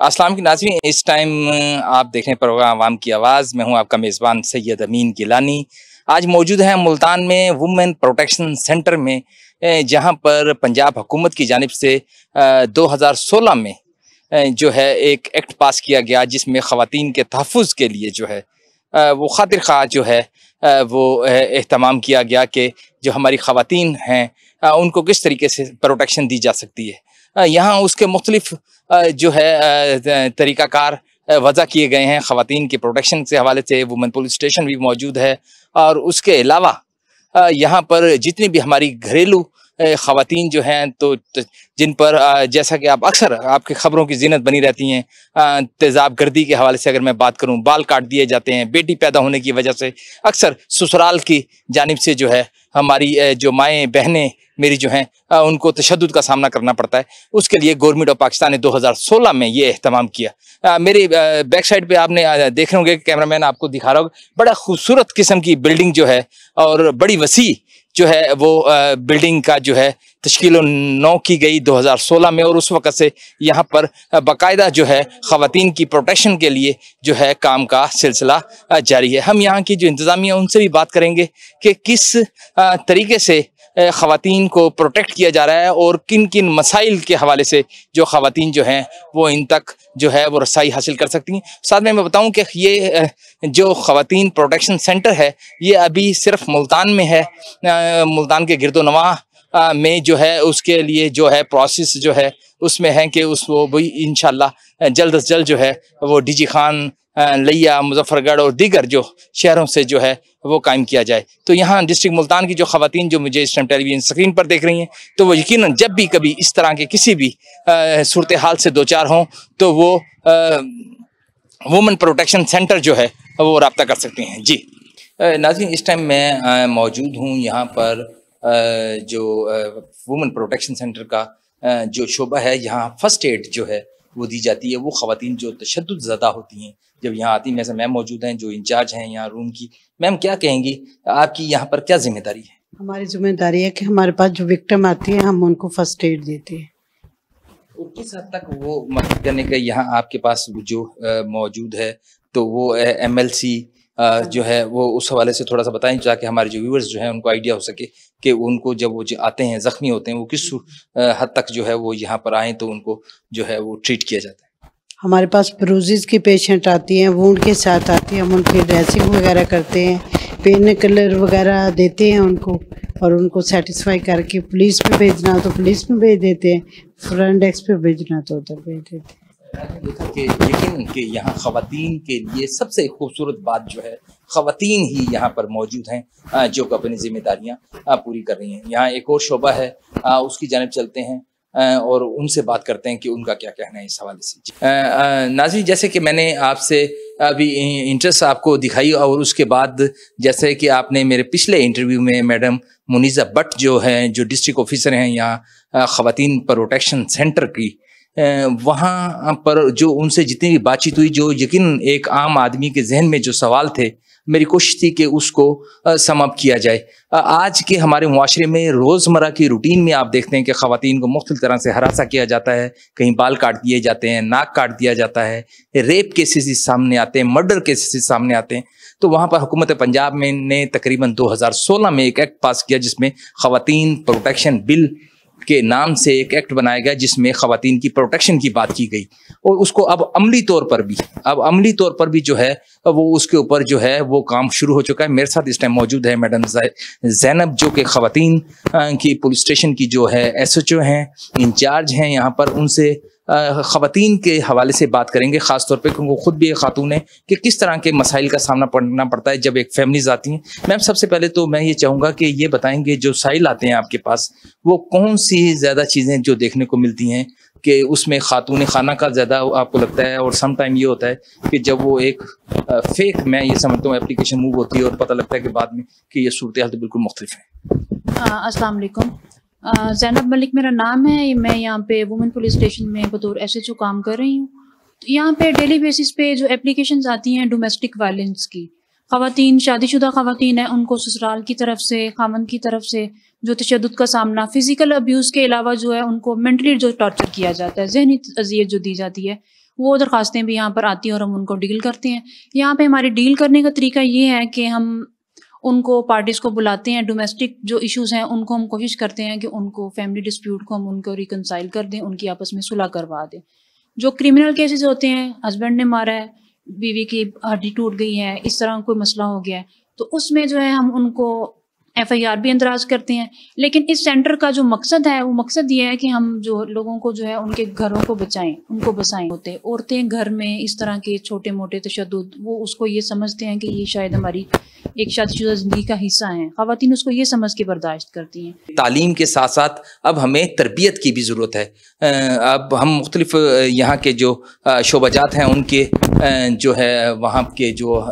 अस्सलाम की नाज़रीन, इस टाइम आप देख रहे हैं प्रोग्राम आवाम की आवाज़। मैं हूं आपका मेज़बान सैयद अमीन गिलानी। आज मौजूद हैं मुल्तान में वुमेन प्रोटेक्शन सेंटर में, जहां पर पंजाब हुकूमत की जानिब से 2016 में जो है एक एक्ट पास किया गया, जिसमें ख़वातीन के तहफ़्फ़ुज़ के लिए जो है वो खातिर ख़्वाह जो है वो एहतमाम किया गया कि जो हमारी ख़वातीन हैं उनको किस तरीके से प्रोटेक्शन दी जा सकती है। यहाँ उसके मुख्तलिफ जो है तरीक़ाकार वज़ा किए गए हैं। ख़वातीन के प्रोटेक्शन से हवाले से वुमेन पुलिस स्टेशन भी मौजूद है, और उसके अलावा यहाँ पर जितनी भी हमारी घरेलू ख़वातीन जो हैं तो जिन पर जैसा कि आप अक्सर आपकी ख़बरों की ज़ीनत बनी रहती हैं, तेज़ाब गर्दी के हवाले से अगर मैं बात करूँ, बाल काट दिए जाते हैं बेटी पैदा होने की वजह से। अक्सर ससुराल की जानिब से जो है हमारी जो माएँ बहनें मेरी जो हैं उनको तशद्दुद का सामना करना पड़ता है। उसके लिए गवर्नमेंट ऑफ पाकिस्तान ने 2016 में ये एहतमाम किया। मेरे बैक साइड पे आपने देख रहे होंगे, कैमरामैन आपको दिखा रहा होगा, बड़ा खूबसूरत किस्म की बिल्डिंग जो है और बड़ी वसी जो है वो बिल्डिंग का जो है तश्कील नौ की गई 2016 में, और उस वक़्त से यहाँ पर बाकायदा जो है ख़वातीन की प्रोटेक्शन के लिए जो है काम का सिलसिला जारी है। हम यहाँ की जो इंतज़ामिया उनसे भी बात करेंगे कि किस तरीके से ख़वातीन को प्रोटेक्ट किया जा रहा है और किन किन मसाइल के हवाले से जो ख़वातीन जो हैं वो इन तक जो है वो रसाई हासिल कर सकती हैं। साथ में मैं बताऊं कि ये जो ख़वातीन प्रोटेक्शन सेंटर है ये अभी सिर्फ मुल्तान में है। मुल्तान के गिरदोनवाह में जो है उसके लिए जो है प्रोसेस जो है उसमें है कि उसको भी इंशाल्लाह जल्द अज जल्द जो है वो डीजी खान, लिया, मुजफ्फरगढ़ और दीगर जो शहरों से जो है वो कायम किया जाए। तो यहाँ डिस्ट्रिक्ट मुल्तान की जो ख़वातीन जो मुझे इस टाइम टेलीविज़न स्क्रीन पर देख रही हैं, तो वो यकीनन जब भी कभी इस तरह के किसी भी सूरत हाल से दो चार हों तो वो वुमेन प्रोटेक्शन सेंटर जो है वो रब्ता कर सकती हैं। जी नाज़रीन, इस टाइम मैं मौजूद हूँ यहाँ पर जो वुमेन प्रोटेक्शन सेंटर का जो शोबा है, यहाँ फ़र्स्ट एड जो है वो दी जाती है। वो ख़वातीन जो तशद्दुद ज़दा होती हैं जब यहाँ आती हैं, जैसे मैम मौजूद हैं जो इंचार्ज हैं यहाँ रूम की। मैम क्या कहेंगी, आपकी यहाँ पर क्या जिम्मेदारी है? हमारी जिम्मेदारी है कि हमारे पास जो विक्टिम आती है हम उनको फर्स्ट एड देते हैं। और किस हद तक वो मदद करने का यहाँ आपके पास जो मौजूद है, तो वो MLC जो है वो उस हवाले से थोड़ा सा बताएं, ताकि हमारे जो व्यूअर्स जो हैं उनको आइडिया हो सके कि उनको जब वो आते हैं ज़ख्मी होते हैं वो किस हद तक जो है वो यहाँ पर आएँ तो उनको जो है वो ट्रीट किया जाता है। हमारे पास ब्रूजेस की पेशेंट आती हैं, वुंड के साथ आती है, हम उनकी ड्रेसिंग वगैरह करते हैं, पेन किलर वगैरह देते हैं उनको, और उनको सेटिस्फाई करके पुलिस पे भेजना तो पुलिस में भेज देते हैं, फ्रंट डेस्क पे भेजना तो उधर भेज देते हैं। देखा कि यकीनन कि यहाँ ख़वातीन के लिए सबसे खूबसूरत बात जो है ख़वातीन ही यहाँ पर मौजूद हैं जो अपनी जिम्मेदारियाँ पूरी कर रही हैं। यहाँ एक और शोबा है, उसकी जानिब चलते हैं और उनसे बात करते हैं कि उनका क्या कहना है इस हवाले से। नाज़रीन, जैसे कि मैंने आपसे अभी इंटरेस्ट आपको दिखाई, और उसके बाद जैसे कि आपने मेरे पिछले इंटरव्यू में मैडम मुनीज़ा भट्ट जो हैं, जो डिस्ट्रिक्ट ऑफिसर हैं यहाँ ख़वातीन प्रोटेक्शन सेंटर की, वहाँ पर जो उनसे जितनी भी बातचीत हुई, जो यकीन एक आम आदमी के जहन में जो सवाल थे, मेरी कोशिश थी कि उसको सम अप किया जाए। आज के हमारे मुआशरे में रोज़मर्रा की रूटीन में आप देखते हैं कि ख़वातीन को मुख्तलिफ तरह से हरासा किया जाता है, कहीं बाल काट दिए जाते हैं, नाक काट दिया जाता है, रेप केसेस सामने आते हैं, मर्डर केसेस सामने आते हैं। तो वहाँ पर हुकूमत पंजाब में ने तकरीबन 2016 में एक एक्ट पास किया, जिसमें ख़वातीन प्रोटेक्शन बिल के नाम से एक एक्ट बनाया गया, जिसमें ख़वातीन की प्रोटेक्शन की बात की गई, और उसको अब अमली तौर पर भी जो है वो उसके ऊपर जो है वो काम शुरू हो चुका है। मेरे साथ इस टाइम मौजूद है मैडम ज़ैनब, जो कि ख़वातीन की पुलिस स्टेशन की जो है SHO हैं, इंचार्ज हैं यहाँ पर। उनसे ख़वातीन के हवाले से बात करेंगे, ख़ास तौर पे क्योंकि वो खुद भी एक खातून है, कि किस तरह के मसाइल का सामना करना पड़ता है जब एक फैमिलीज आती हैं। मैम, सबसे पहले तो मैं ये चाहूँगा कि ये बताएंगे जो साइल आते हैं आपके पास, वो कौन सी ज़्यादा चीज़ें जो देखने को मिलती हैं कि उसमें खातून खाना का ज़्यादा आपको लगता है, और सम टाइम ये होता है कि जब वो एक फेक, मैं ये समझता हूँ, एप्लीकेशन मूव होती है और पता लगता है कि बाद में कि ये सूरत हाल तो बिल्कुल मुख्तलिफ है। अस्सलाम वालेकुम, ज़ैनब मलिक मेरा नाम है। मैं यहाँ पे वुमेन पुलिस स्टेशन में बतौर SHO काम कर रही हूँ। तो यहाँ पे डेली बेसिस पे जो एप्लीकेशंस आती हैं डोमेस्टिक वायलेंस की, ख़वातीन, शादीशुदा ख़वातीन हैं, उनको ससुराल की तरफ से, खामन की तरफ से जो तशद्दुद का सामना, फ़िज़िकल अब्यूज़ के अलावा जो है उनको मेंटली जो टॉर्चर किया जाता है, ज़हनी अज़ियत जो दी जाती है, वो दरखास्तें भी यहाँ पर आती हैं और हम उनको डील करते हैं। यहाँ पे हमारी डील करने का तरीका ये है कि हम उनको पार्टीज़ को बुलाते हैं, डोमेस्टिक जो इश्यूज़ हैं उनको हम कोशिश करते हैं कि उनको फैमिली डिस्प्यूट को हम उनको रिकंसाइल कर दें, उनकी आपस में सुलह करवा दें। जो क्रिमिनल केसेस होते हैं, हस्बैंड ने मारा है, बीवी की हड्डी टूट गई है, इस तरह कोई मसला हो गया है, तो उसमें जो है हम उनको FIR भी अंदराज करते हैं। लेकिन इस सेंटर का जो मकसद है वो मकसद ये है कि हम जो लोगों को जो है उनके घरों को बचाएं, उनको बसाएं। होते औरतें घर में इस तरह के छोटे मोटे तशद्दुद, वो उसको ये समझते हैं कि ये शायद हमारी एक शादीशुदा ज़िंदगी का हिस्सा है। ख़वातीन उसको ये समझ के बर्दाश्त करती हैं। तालीम के साथ साथ अब हमें तरबियत की भी ज़रूरत है। अब हम मुख्तलिफ यहाँ के जो शोबाजात हैं उनके जो है वहाँ के जो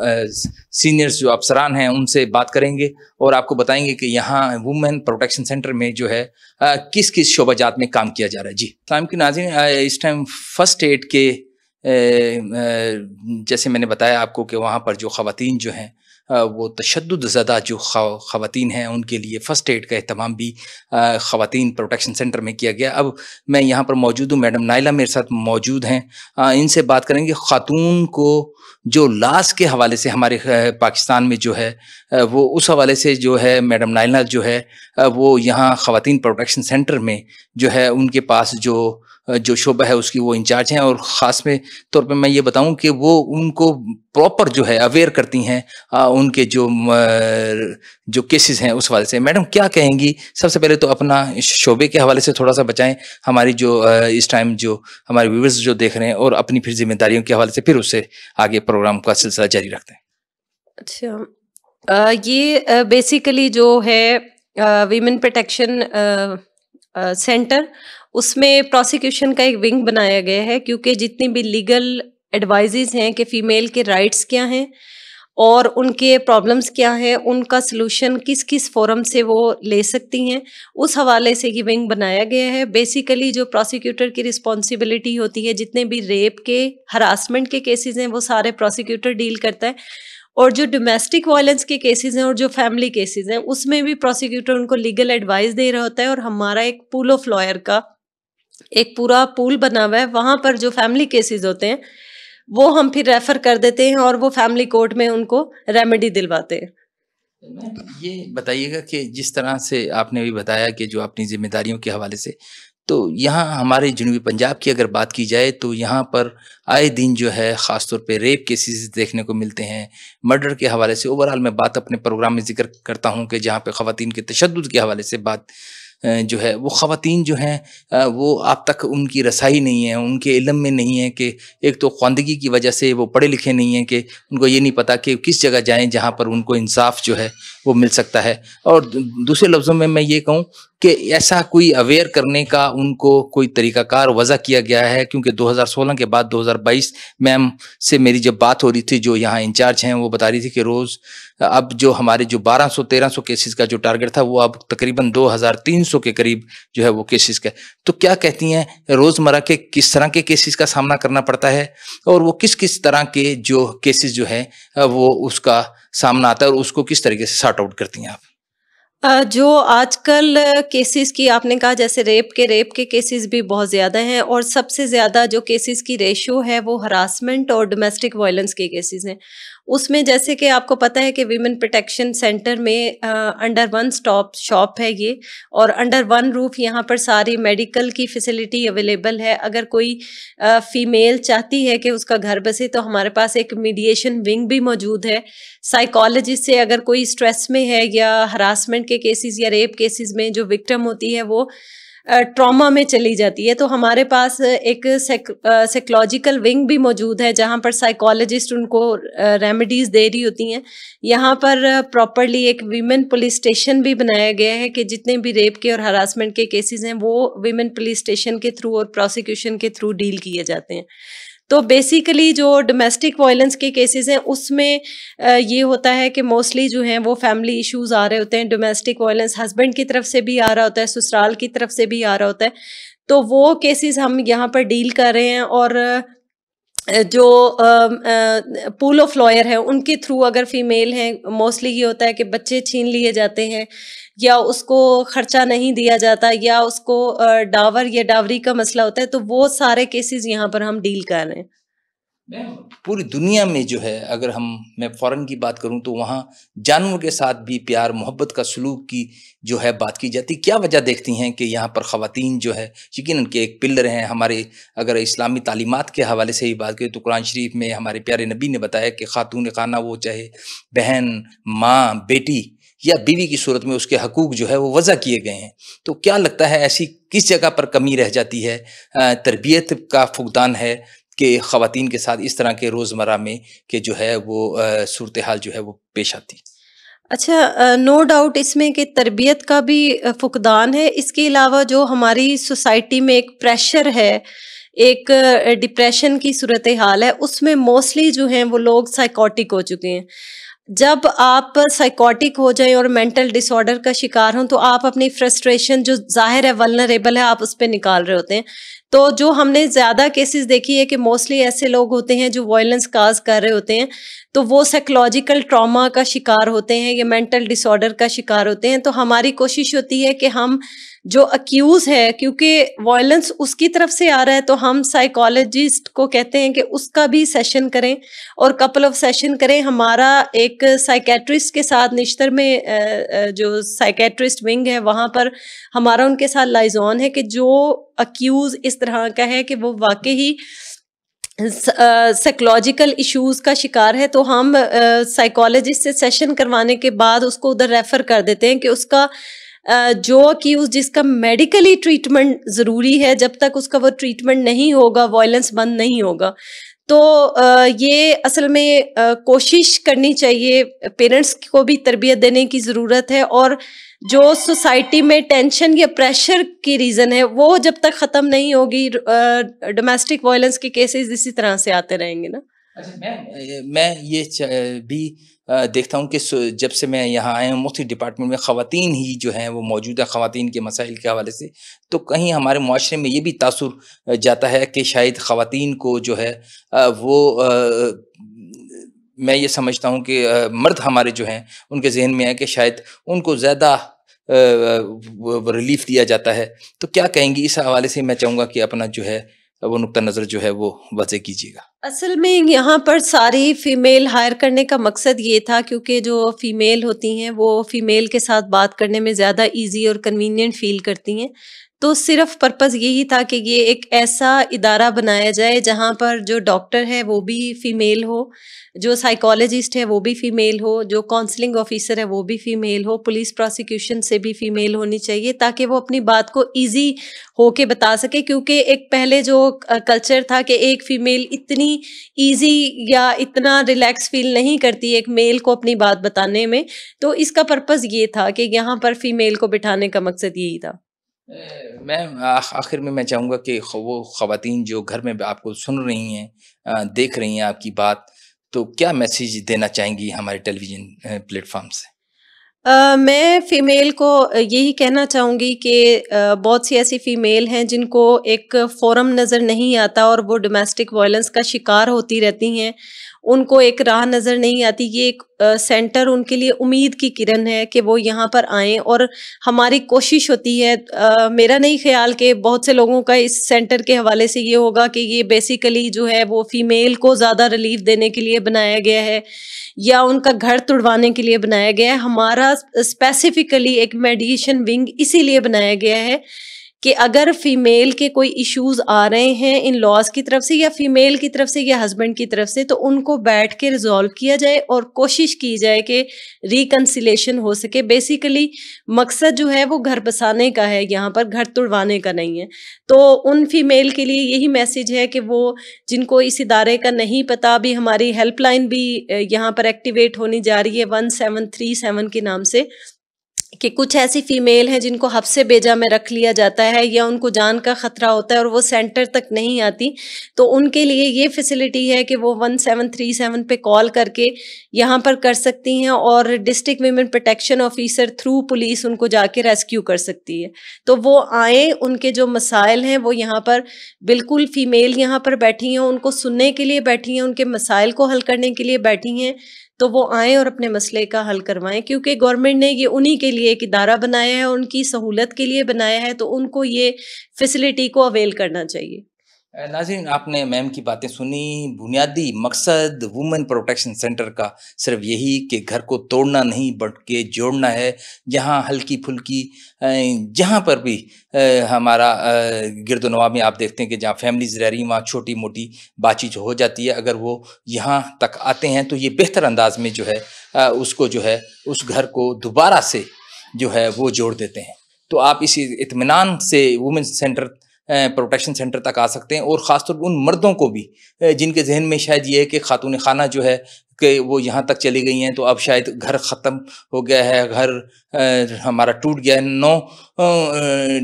सीनियर्स जो अफसरान हैं उनसे बात करेंगे और आपको बताएंगे कि यहाँ वुमेन प्रोटेक्शन सेंटर में जो है किस किस शोबाजात में काम किया जा रहा है। जी इस्लाम की नाज़रीन, इस टाइम फ़र्स्ट एड के जैसे मैंने बताया आपको कि वहाँ पर जो ख़वातीन जो हैं वो तशद्दुद ज़दा जो ख़वातीन हैं उनके लिए फ़र्स्ट एड का एहतमाम भी ख़वातीन प्रोटेक्शन सेंटर में किया गया। अब मैं यहाँ पर मौजूद हूँ, मैडम नाइला मेरे साथ मौजूद हैं। इनसे बात करेंगे ख़ातून को जो लाश के हवाले से हमारे पाकिस्तान में जो है वो उस हवाले से जो है मैडम नाइला जो है वो यहाँ ख़वातीन प्रोटेक्शन सेंटर में जो है उनके पास जो शोबा है उसकी वो इंचार्ज हैं और ख़ास में तौर पे मैं ये बताऊं कि वो उनको प्रॉपर जो है अवेयर करती हैं उनके जो केसेस हैं उस हवाले से। मैडम क्या कहेंगी? सबसे पहले तो अपना शोबे के हवाले से थोड़ा सा बताएं, हमारी जो इस टाइम जो हमारे व्यूअर्स जो देख रहे हैं, और अपनी फिर जिम्मेदारियों के हवाले से फिर उससे आगे प्रोग्राम का सिलसिला जारी रखते हैं। अच्छा, ये बेसिकली जो है वीमेन प्रोटेक्शन सेंटर, उसमें प्रोसिक्यूशन का एक विंग बनाया गया है, क्योंकि जितनी भी लीगल एडवाइजेज हैं कि फ़ीमेल के राइट्स क्या हैं और उनके प्रॉब्लम्स क्या हैं, उनका सलूशन किस किस फोरम से वो ले सकती हैं, उस हवाले से ये विंग बनाया गया है। बेसिकली जो प्रोसिक्यूटर की रिस्पॉन्सिबिलिटी होती है, जितने भी रेप के, हरासमेंट के केसेस हैं वो सारे प्रोसिक्यूटर डील करता है, और जो डोमेस्टिक वायलेंस के केसेस हैं और जो फैमिली केसेस हैं उसमें भी प्रोसिक्यूटर उनको लीगल एडवाइस दे रहा होता है। और हमारा एक पूल ऑफ लॉयर का एक पूरा पूल बना हुआ है, वहाँ पर जो फैमिली केसेस होते हैं वो हम फिर रेफर कर देते हैं और वो फैमिली कोर्ट में उनको रेमेडी दिलवाते हैं। ये बताइएगा कि जिस तरह से आपने भी बताया कि जो अपनी जिम्मेदारियों के हवाले से, तो यहाँ हमारे जनूबी पंजाब की अगर बात की जाए तो यहाँ पर आए दिन जो है ख़ास तौर पे रेप केसेस देखने को मिलते हैं, मर्डर के हवाले से। ओवरऑल मैं बात अपने प्रोग्राम में जिक्र करता हूँ कि जहाँ पे ख़वातीन के तशद्दुद के हवाले से बात जो है वो ख़वातीन जो हैं वो आप तक उनकी रसाई नहीं है, उनके इल्म में नहीं है कि एक तो ख्वानदगी की वजह से वो पढ़े लिखे नहीं हैं कि उनको ये नहीं पता कि किस जगह जाएं जहाँ पर उनको इंसाफ जो है वो मिल सकता है। और दूसरे लफ्ज़ों में मैं ये कहूँ कि ऐसा कोई अवेयर करने का उनको कोई तरीक़ाकार वज़ा किया गया है, क्योंकि 2016 के बाद 2022 मैम से मेरी जब बात हो रही थी, जो यहाँ इंचार्ज हैं, वो बता रही थी कि रोज़ अब जो हमारे जो 1200-1300 केसेस का जो टारगेट था वो अब तकरीबन 2300 के करीब जो है वो केसेस का। तो क्या कहती हैं, रोज़मर्रा के किस तरह के केसेस का सामना करना पड़ता है और वो किस किस तरह के जो केसेस जो है वो उसका सामना आता है और उसको किस तरीके से सॉर्ट आउट करती हैं आप? जो आजकल केसेस की आपने कहा, जैसे रेप के केसेस भी बहुत ज़्यादा हैं, और सबसे ज़्यादा जो केसेस की रेशो है वो हरासमेंट और डोमेस्टिक वायलेंस के केसेस हैं। उसमें जैसे कि आपको पता है कि वीमेन प्रोटेक्शन सेंटर में अंडर वन स्टॉप शॉप है ये, और अंडर वन रूफ यहाँ पर सारी मेडिकल की फैसिलिटी अवेलेबल है। अगर कोई फीमेल चाहती है कि उसका घर बसे तो हमारे पास एक मीडिएशन विंग भी मौजूद है। साइकोलॉजिस्ट से अगर कोई स्ट्रेस में है या हरासमेंट के केसेस या रेप केसेस में जो विक्टिम होती है वो ट्रॉमा में चली जाती है, तो हमारे पास एक साइकोलॉजिकल विंग भी मौजूद है जहाँ पर साइकोलॉजिस्ट उनको रेमेडीज़ दे रही होती हैं। यहाँ पर प्रॉपरली एक वीमेन पुलिस स्टेशन भी बनाया गया है कि जितने भी रेप के और हरासमेंट के केसेस हैं वो वीमेन पुलिस स्टेशन के थ्रू और प्रोसिक्यूशन के थ्रू डील किए जाते हैं। तो बेसिकली जो डोमेस्टिक वायलेंस के केसेस हैं उसमें ये होता है कि मोस्टली जो हैं वो फैमिली इश्यूज आ रहे होते हैं। डोमेस्टिक वायलेंस हस्बैंड की तरफ से भी आ रहा होता है, ससुराल की तरफ से भी आ रहा होता है, तो वो केसेस हम यहाँ पर डील कर रहे हैं। और जो पूल ऑफ लॉयर है उनके थ्रू अगर फीमेल हैं, मोस्टली ये होता है कि बच्चे छीन लिए जाते हैं या उसको खर्चा नहीं दिया जाता या उसको डावर या डावरी का मसला होता है, तो वो सारे केसेस यहाँ पर हम डील कर रहे हैं। पूरी दुनिया में जो है, अगर मैं फ़ॉरेन की बात करूं तो वहाँ जानवरों के साथ भी प्यार मोहब्बत का सलूक की जो है बात की जाती। क्या वजह देखती हैं कि यहाँ पर ख़वातीन जो है यकीनन के एक पिलर हैं हमारे, अगर इस्लामी तालीमात के हवाले से ही बात करें तो कुरान शरीफ में हमारे प्यारे नबी ने बताया कि खातून खाना वो चाहे बहन, माँ, बेटी या बीवी की सूरत में उसके हकूक़ जो है वो वज़ा किए गए हैं। तो क्या लगता है ऐसी किस जगह पर कमी रह जाती है, तरबियत का फुकदान है कि ख़वातीन के साथ इस तरह के रोज़मर्रा में कि जो है वो सूरत हाल जो है वो पेश आती? अच्छा, नो डाउट इसमें कि तरबियत का भी फुकदान है। इसके अलावा जो हमारी सोसाइटी में एक प्रेशर है, एक डिप्रेशन की सूरत हाल है, उसमें मोस्टली जो हैं वो लोग साइकोटिक हो चुके हैं। जब आप साइकोटिक हो जाएं और मेंटल डिसऑर्डर का शिकार हों तो आप अपनी फ्रस्ट्रेशन जो जाहिर है वल्नरेबल है आप उस पर निकाल रहे होते हैं। तो जो हमने ज़्यादा केसेस देखी है कि मोस्टली ऐसे लोग होते हैं जो वायलेंस काज कर रहे होते हैं, तो वो साइकोलॉजिकल ट्रॉमा का शिकार होते हैं या मेंटल डिसऑर्डर का शिकार होते हैं। तो हमारी कोशिश होती है कि हम जो अक्यूज है, क्योंकि वायलेंस उसकी तरफ से आ रहा है, तो हम साइकोलॉजिस्ट को कहते हैं कि उसका भी सेशन करें और कपल ऑफ सेशन करें। हमारा एक साइकेट्रिस्ट के साथ निश्तर में जो साइकेट्रिस्ट विंग है वहाँ पर हमारा उनके साथ लाइजॉन है कि जो अक्यूज इस तरह का है कि वो वाकई ही साइकोलॉजिकल इश्यूज का शिकार है, तो हम साइकोलॉजिस्ट से सेशन करवाने के बाद उसको उधर रेफर कर देते हैं कि उसका जो अक्यूज जिसका मेडिकली ट्रीटमेंट ज़रूरी है, जब तक उसका वो ट्रीटमेंट नहीं होगा वायलेंस बंद नहीं होगा। तो ये असल में कोशिश करनी चाहिए, पेरेंट्स को भी तरबियत देने की ज़रूरत है, और जो सोसाइटी में टेंशन या प्रेशर की रीज़न है वो जब तक ख़त्म नहीं होगी, डोमेस्टिक वायलेंस के केसेस इसी तरह से आते रहेंगे ना। अच्छा, मैं ये भी देखता हूँ कि जब से मैं यहाँ आया हूँ मुख्तलिफ डिपार्टमेंट में ख़वातीन ही जो हैं वो मौजूदा ख़वातीन के मसाइल के हवाले से, तो कहीं हमारे मुआशरे में ये भी तासुर जाता है कि शायद ख़वातीन को जो है वो मैं ये समझता हूँ कि मर्द हमारे जो हैं उनके जहन में है कि शायद उनको ज़्यादा रिलीफ दिया जाता है। तो क्या कहेंगी इस हवाले से? मैं चाहूँगा कि अपना जो है वो नुक्ता नज़र जो है वो वाज़ेह कीजिएगा। असल में यहाँ पर सारी फीमेल हायर करने का मकसद ये था क्योंकि जो फीमेल होती हैं वो फीमेल के साथ बात करने में ज़्यादा इजी और कन्वीनियंट फील करती हैं। तो सिर्फ पर्पज़ यही था कि ये एक ऐसा इदारा बनाया जाए जहाँ पर जो डॉक्टर है वो भी फ़ीमेल हो, जो साइकोलॉजिस्ट है वो भी फ़ीमेल हो, जो काउंसलिंग ऑफिसर है वो भी फ़ीमेल हो, पुलिस प्रोसिक्यूशन से भी फ़ीमेल होनी चाहिए, ताकि वो अपनी बात को इजी होके बता सके। क्योंकि एक पहले जो कल्चर था कि एक फ़ीमेल इतनी इजी या इतना रिलैक्स फील नहीं करती एक मेल को अपनी बात बताने में, तो इसका पर्पज़ ये था कि यहाँ पर फ़ीमेल को बिठाने का मकसद यही था। मैं आखिर में मैं चाहूँगा कि वो ख़वातीन जो घर में आपको सुन रही हैं, देख रही हैं आपकी बात, तो क्या मैसेज देना चाहेंगी हमारे टेलीविज़न प्लेटफॉर्म से? मैं फ़ीमेल को यही कहना चाहूँगी कि बहुत सी ऐसी फ़ीमेल हैं जिनको एक फ़ोरम नज़र नहीं आता और वो डोमेस्टिक वायलेंस का शिकार होती रहती हैं, उनको एक राह नज़र नहीं आती। ये एक सेंटर उनके लिए उम्मीद की किरण है कि वो यहाँ पर आएँ, और हमारी कोशिश होती है, मेरा नहीं ख्याल कि बहुत से लोगों का इस सेंटर के हवाले से ये होगा कि ये बेसिकली जो है वो फ़ीमेल को ज़्यादा रिलीफ देने के लिए बनाया गया है या उनका घर तुड़वाने के लिए बनाया गया है। हमारा स्पेसिफिकली एक मेडिएशन विंग इसीलिए बनाया गया है कि अगर फीमेल के कोई इश्यूज आ रहे हैं इन लॉज की तरफ से या फीमेल की तरफ से या हस्बैंड की तरफ से, तो उनको बैठ के रिजॉल्व किया जाए और कोशिश की जाए कि रिकंसिलेशन हो सके। बेसिकली मकसद जो है वो घर बसाने का है, यहाँ पर घर तुड़वाने का नहीं है। तो उन फीमेल के लिए यही मैसेज है कि वो जिनको इस इदारे का नहीं पता, अभी हमारी हेल्पलाइन भी यहाँ पर एक्टिवेट होनी जा रही है 1737 के नाम से, कि कुछ ऐसी फीमेल हैं जिनको हफ्से बेजा में रख लिया जाता है या उनको जान का ख़तरा होता है और वो सेंटर तक नहीं आती, तो उनके लिए ये फैसिलिटी है कि वो 1737 पे कॉल करके यहाँ पर कर सकती हैं और district women protection officer through police उनको जाके रेस्क्यू कर सकती है। तो वो आए, उनके जो मसाइल हैं वो यहाँ पर बिल्कुल फ़ीमेल यहाँ पर बैठी हैं, उनको सुनने के लिए बैठी हैं, उनके मसाइल को हल करने के लिए बैठी हैं, तो वो आएँ और अपने मसले का हल करवाएं। क्योंकि गवर्नमेंट ने ये उन्हीं के लिए एक इदारा बनाया है, उनकी सहूलत के लिए बनाया है, तो उनको ये फैसिलिटी को अवेल करना चाहिए। नाज़रीन, आपने मैम की बातें सुनी। बुनियादी मकसद वुमेन प्रोटेक्शन सेंटर का सिर्फ यही कि घर को तोड़ना नहीं बल्कि जोड़ना है। जहाँ हल्की-फुल्की जहाँ पर भी हमारा गिरदोनवा में आप देखते हैं कि जहाँ फैमिलीज़ रह रही हैं वहाँ छोटी-मोटी बातचीत हो जाती है। अगर वो यहाँ तक आते हैं तो ये बेहतर अंदाज़ में जो है उसको जो है उस घर को दोबारा से जो है वो जोड़ देते हैं। तो आप इसी इत्मीनान से वुमेन सेंटर प्रोटेक्शन सेंटर तक आ सकते हैं, और ख़ासतौर पर उन मर्दों को भी जिनके जहन में शायद ये है कि खातून खाना जो है कि वो यहाँ तक चली गई हैं तो अब शायद घर ख़त्म हो गया है, घर हमारा टूट गया है। नो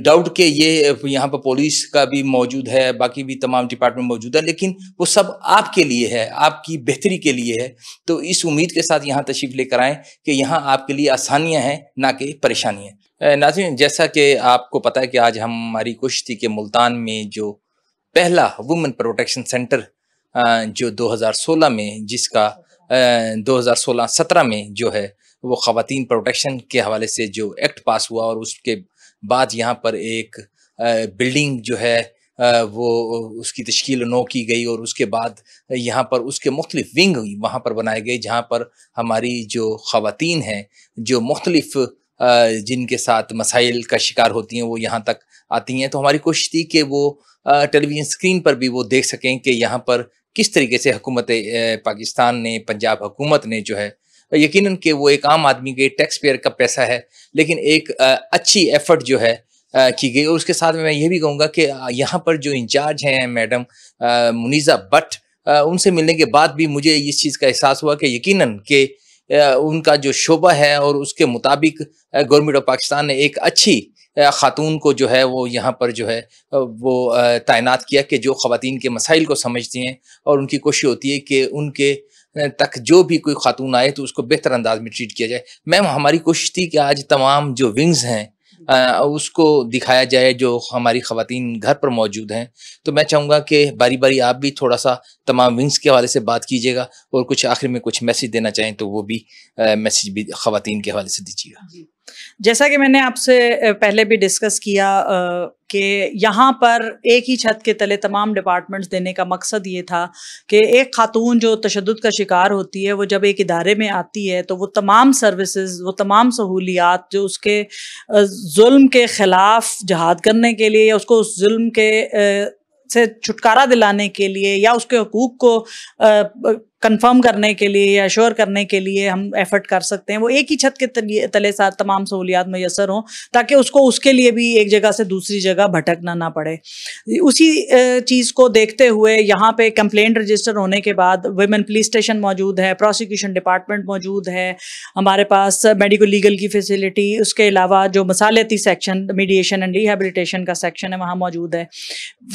डाउट कि ये यहाँ पर पुलिस का भी मौजूद है, बाकी भी तमाम डिपार्टमेंट मौजूद है, लेकिन वो सब आपके लिए है, आपकी बेहतरी के लिए है। तो इस उम्मीद के साथ यहाँ तशरीफ़ लेकर आएँ कि यहाँ आपके लिए आसानियाँ हैं, ना कि परेशानियाँ। नाज़रीन, जैसा कि आपको पता है कि आज हमारी कोशिश थी कि मुल्तान में जो पहला वुमेन प्रोटेक्शन सेंटर जो 2016 में, जिसका 2016-17 में जो है वो ख़वातीन प्रोटेक्शन के हवाले से जो एक्ट पास हुआ, और उसके बाद यहाँ पर एक बिल्डिंग जो है वो उसकी तश्कील नौ की गई, और उसके बाद यहाँ पर उसके मुख्तलिफ विंग वहाँ पर बनाए गए, जहाँ पर हमारी जो ख़वातीन हैं जो मुख्तलिफ जिनके साथ मसाइल का शिकार होती हैं वो यहाँ तक आती हैं। तो हमारी कोशिश थी कि वो टेलीविज़न स्क्रीन पर भी वो देख सकें कि यहाँ पर किस तरीके से हुकूमत पाकिस्तान ने, पंजाब हुकूमत ने जो है, यकीनन कि वो एक आम आदमी के टैक्स पेयर का पैसा है, लेकिन एक अच्छी एफर्ट जो है की गई। और उसके साथ में मैं ये भी कहूँगा कि यहाँ पर जो इंचार्ज हैं मैडम मुनीज़ा भट्ट, उनसे मिलने के बाद भी मुझे इस चीज़ का एहसास हुआ कि यकीनन कि उनका जो शोबा है और उसके मुताबिक गवर्नमेंट ऑफ पाकिस्तान ने एक अच्छी खातून को जो है वो यहाँ पर जो है वो तैनात किया कि जो ख़वातीन के मसाइल को समझती हैं, और उनकी कोशिश होती है कि उनके तक जो भी कोई खातून आए तो उसको बेहतर अंदाज में ट्रीट किया जाए। मैम, हमारी कोशिश थी कि आज तमाम जो विंग्स हैं उसको दिखाया जाए जो हमारी ख़वातीन घर पर मौजूद हैं। तो मैं चाहूँगा कि बारी बारी आप भी थोड़ा सा तमाम विंग्स के हवाले से बात कीजिएगा, और कुछ आखिर में कुछ मैसेज देना चाहें तो वो भी मैसेज भी ख़वातीन के हवाले से दीजिएगा। जैसा कि मैंने आपसे पहले भी डिस्कस किया कि यहाँ पर एक ही छत के तले तमाम डिपार्टमेंट्स देने का मकसद ये था कि एक खातून जो तशद्दुद का शिकार होती है वो जब एक इदारे में आती है तो वो तमाम सर्विसेज, वो तमाम सहूलियात जो उसके जुल्म के ख़िलाफ़ जहाद करने के लिए, या उसको उस जुल्म के से छुटकारा दिलाने के लिए, या उसके हुकूक को कंफर्म करने के लिए या श्योर करने के लिए हम एफर्ट कर सकते हैं, वो एक ही छत के तले साथ तमाम सहूलियात मैसर हों, ताकि उसको उसके लिए भी एक जगह से दूसरी जगह भटकना ना पड़े। उसी चीज़ को देखते हुए यहाँ पे कंप्लेंट रजिस्टर होने के बाद वुमेन पुलिस स्टेशन मौजूद है, प्रोसिक्यूशन डिपार्टमेंट मौजूद है, हमारे पास मेडिको लीगल की फैसिलिटी, उसके अलावा जो मसालती सेक्शन, मीडिएशन एंड रिहेबिलिटेशन का सेक्शन है वहाँ मौजूद है।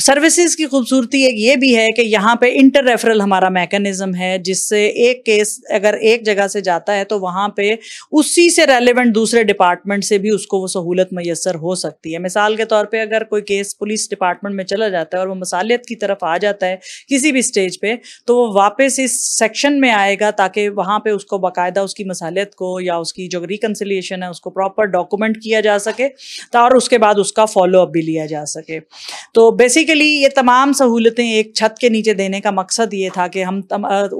सर्विसेज की खूबसूरती एक ये भी है कि यहाँ पे इंटर रेफरल हमारा मैकेनिज्म है, जिससे एक केस अगर एक जगह से जाता है तो वहाँ पे उसी से रेलेवेंट दूसरे डिपार्टमेंट से भी उसको वो सहूलत मैसर हो सकती है। मिसाल के तौर पे अगर कोई केस पुलिस डिपार्टमेंट में चला जाता है और वो मसालियत की तरफ आ जाता है किसी भी स्टेज पे, तो वो वापस इस सेक्शन में आएगा ताकि वहाँ पे उसको बाकायदा उसकी मसालियत को या उसकी जो रिकन्सिलिएशन है उसको प्रॉपर डॉक्यूमेंट किया जा सके, और उसके बाद उसका फॉलो अप भी लिया जा सके। तो बेसिकली ये तमाम सहूलतें एक छत के नीचे देने का मकसद ये था कि हम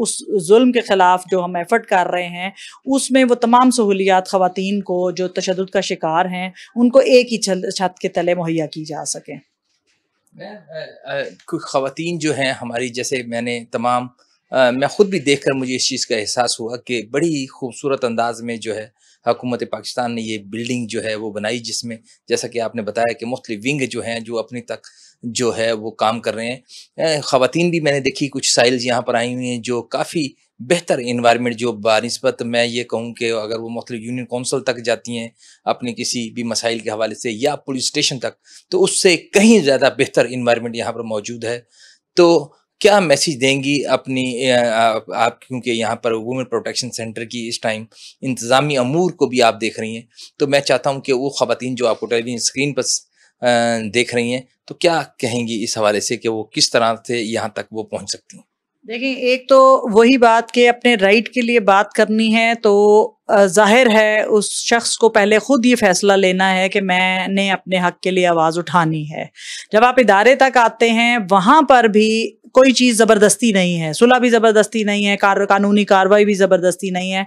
उस जुल्म के ख़िलाफ़ जो हम एफ़र्ट कर रहे हैं उसमें वो तमाम सहूलियात ख़वातीन को जो तशद्दुद का शिकार हैं उनको एक ही छत के तले मुहैया की जा सकें। कुछ ख़वातीन जो हैं हमारी, जैसे मैंने तमाम मैं ख़ुद भी देखकर मुझे इस चीज़ का एहसास हुआ कि बड़ी खूबसूरत अंदाज में जो है हुकूमत पाकिस्तान ने ये बिल्डिंग जो है वो बनाई, जिसमें जैसा कि आपने बताया कि मुख्तलिफ विंग जो हैं जो अपनी तक जो है वो काम कर रहे हैं। ख़वातीन भी मैंने देखी, कुछ साइल्स यहाँ पर आई हुई हैं जो काफ़ी बेहतर इन्वायरमेंट, जो बानिस्बत मैं ये कहूँ कि अगर वो मुख्तलिफ यूनियन कौंसिल तक जाती हैं अपने किसी भी मसाइल के हवाले से या पुलिस स्टेशन तक, तो उससे कहीं ज़्यादा बेहतर इन्वायरमेंट यहाँ पर मौजूद है। तो क्या मैसेज देंगी अपनी आप, क्योंकि यहाँ पर वुमेन प्रोटेक्शन सेंटर की इस टाइम इंतज़ामी अमूर को भी आप देख रही हैं, तो मैं चाहता हूँ कि वो ख़वातीन जो आपको टेलीविज़न स्क्रीन पर देख रही हैं, तो क्या कहेंगी इस हवाले से कि वो किस तरह से यहाँ तक वो पहुँच सकती हैं? देखिए, एक तो वही बात कि अपने राइट के लिए बात करनी है तो जाहिर है उस शख्स को पहले खुद ये फैसला लेना है कि मैंने अपने हक के लिए आवाज़ उठानी है। जब आप इदारे तक आते हैं वहाँ पर भी कोई चीज़ ज़बरदस्ती नहीं है, सुलह भी ज़बरदस्ती नहीं है, कानूनी कार्रवाई भी ज़बरदस्ती नहीं है।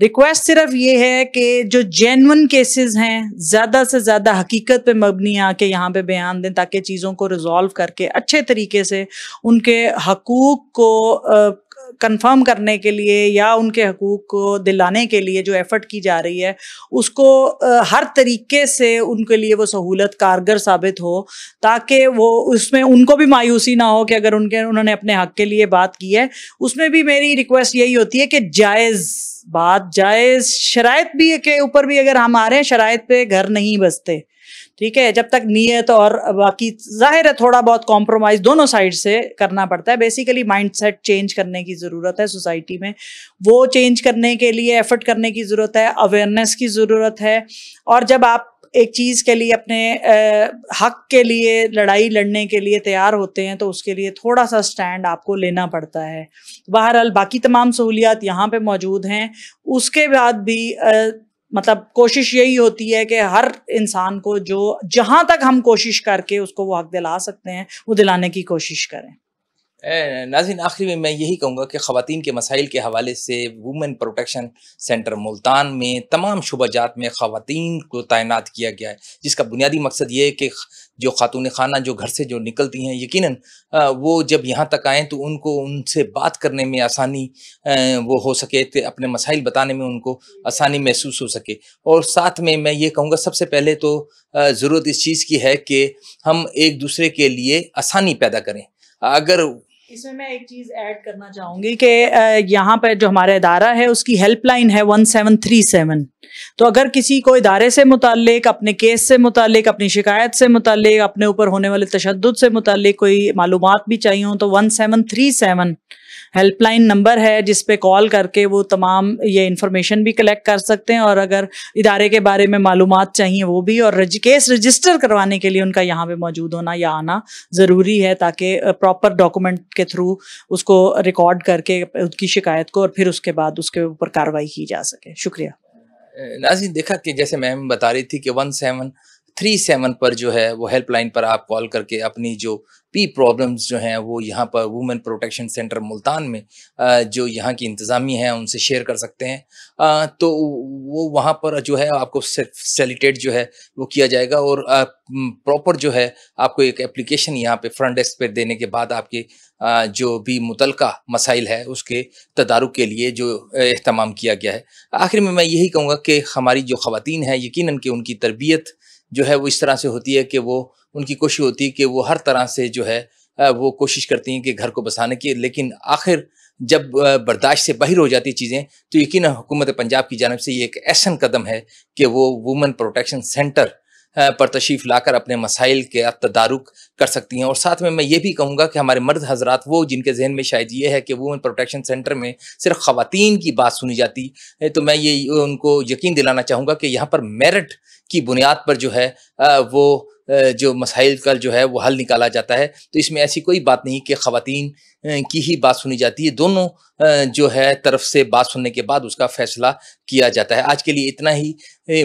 रिक्वेस्ट सिर्फ ये है कि जो जेन्युइन केसेस हैं ज़्यादा से ज़्यादा हकीकत पे मबनी आके यहाँ पे बयान दें, ताकि चीज़ों को रिजॉल्व करके अच्छे तरीके से उनके हकूक़ को कंफर्म करने के लिए या उनके हकूक़ को दिलाने के लिए जो एफर्ट की जा रही है उसको हर तरीके से उनके लिए वो सहूलत कारगर साबित हो, ताकि वो उसमें उनको भी मायूसी ना हो कि अगर उन्होंने अपने हक के लिए बात की है। उसमें भी मेरी रिक्वेस्ट यही होती है कि जायज़ बात, जायज़ शराइत भी के ऊपर भी अगर हम आ रहे हैं, शराइत पे घर नहीं बसते, ठीक है। जब तक नीयत और बाकी जाहिर है थोड़ा बहुत कॉम्प्रोमाइज़ दोनों साइड से करना पड़ता है। बेसिकली माइंडसेट चेंज करने की ज़रूरत है सोसाइटी में, वो चेंज करने के लिए एफर्ट करने की ज़रूरत है, अवेयरनेस की ज़रूरत है। और जब आप एक चीज़ के लिए अपने हक के लिए लड़ाई लड़ने के लिए तैयार होते हैं तो उसके लिए थोड़ा सा स्टैंड आपको लेना पड़ता है। बहरहाल बाकी तमाम सहूलियात यहाँ पे मौजूद हैं। उसके बाद भी मतलब कोशिश यही होती है कि हर इंसान को जो जहाँ तक हम कोशिश करके उसको वो हक दिला सकते हैं वो दिलाने की कोशिश करें। नाज़रीन, आखिरी में मैं यही कहूँगा कि ख़वातीन के मसाइल के हवाले से वुमेन प्रोटेक्शन सेंटर मुल्तान में तमाम शुबजात में ख़वातीन को तैनात किया गया है, जिसका बुनियादी मकसद ये है कि जो खातून खाना जो घर से जो निकलती हैं, यकीनन वो जब यहाँ तक आएँ तो उनको उनसे बात करने में आसानी वो हो सके, तो अपने मसाइल बताने में उनको आसानी महसूस हो सके। और साथ में मैं ये कहूँगा सबसे पहले तो ज़रूरत इस चीज़ की है कि हम एक दूसरे के लिए आसानी पैदा करें। अगर इसमें मैं एक चीज़ ऐड करना चाहूँगी कि यहाँ पर जो हमारा इदारा है उसकी हेल्पलाइन है 1737। तो अगर किसी को इदारे से मुताल्लिक, अपने केस से मुताल्लिक, अपनी शिकायत से मुताल्लिक, अपने ऊपर होने वाले तशद्दुद से मुताल्लिक कोई मालूमात भी चाहिए हो तो 1737 हेल्पलाइन नंबर है, जिस पे कॉल करके वो तमाम ये इन्फॉर्मेशन भी कलेक्ट कर सकते हैं। और अगर इदारे के बारे में मालूमात चाहिए वो भी, और केस रजिस्टर करवाने के लिए उनका यहाँ पे मौजूद होना या आना ज़रूरी है, ताकि प्रॉपर डॉक्यूमेंट के थ्रू उसको रिकॉर्ड करके उसकी शिकायत को और फिर उसके बाद उसके ऊपर कार्रवाई की जा सके। शुक्रिया। नाज़रीन, देखा कि जैसे मैम बता रही थी कि 1737 पर जो है वो हेल्पलाइन पर आप कॉल करके अपनी जो भी प्रॉब्लम्स जो हैं वो यहाँ पर वुमेन प्रोटेक्शन सेंटर मुल्तान में जो यहाँ की इंतज़ामिया है उनसे शेयर कर सकते हैं। तो वो वहाँ पर जो है आपको फैसिलिटेट जो है वो किया जाएगा और प्रॉपर जो है आपको एक एप्लीकेशन यहाँ पे फ्रंट डेस्क पे देने के बाद आपके जो भी मुतलका मसाइल है उसके तदारुक के लिए जो एहतमाम किया गया है। आखिर में मैं यही कहूँगा कि हमारी जो ख़वातीन है यकीनन कि उनकी तरबियत जो है वो इस तरह से होती है कि वो उनकी कोशिश होती है कि वो हर तरह से जो है वो कोशिश करती हैं कि घर को बसाने की, लेकिन आखिर जब बर्दाश्त से बाहर हो जाती चीज़ें तो यकीनन हुकूमत पंजाब की जानिब से ये एक ऐसा कदम है कि वो वुमेन प्रोटेक्शन सेंटर पर तशरीफ़ लाकर अपने मसाइल के तदारुक कर सकती हैं। और साथ में मैं ये भी कहूँगा कि हमारे मर्द हजरात वो जिनके जहन में शायद ये है कि वुमेन प्रोटेक्शन सेंटर में सिर्फ ख़वातीन की बात सुनी जाती है, तो मैं ये उनको यकीन दिलाना चाहूँगा कि यहाँ पर मेरिट की बुनियाद पर जो है वो जो मसाइल का जो है वो हल निकाला जाता है। तो इसमें ऐसी कोई बात नहीं कि ख़वातीन की ही बात सुनी जाती है, दोनों जो है तरफ से बात सुनने के बाद उसका फैसला किया जाता है। आज के लिए इतना ही,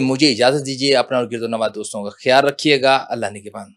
मुझे इजाज़त दीजिए। अपना और गिरदो नवाज़ दोस्तों का ख्याल रखिएगा। अल्लाह निगहबान।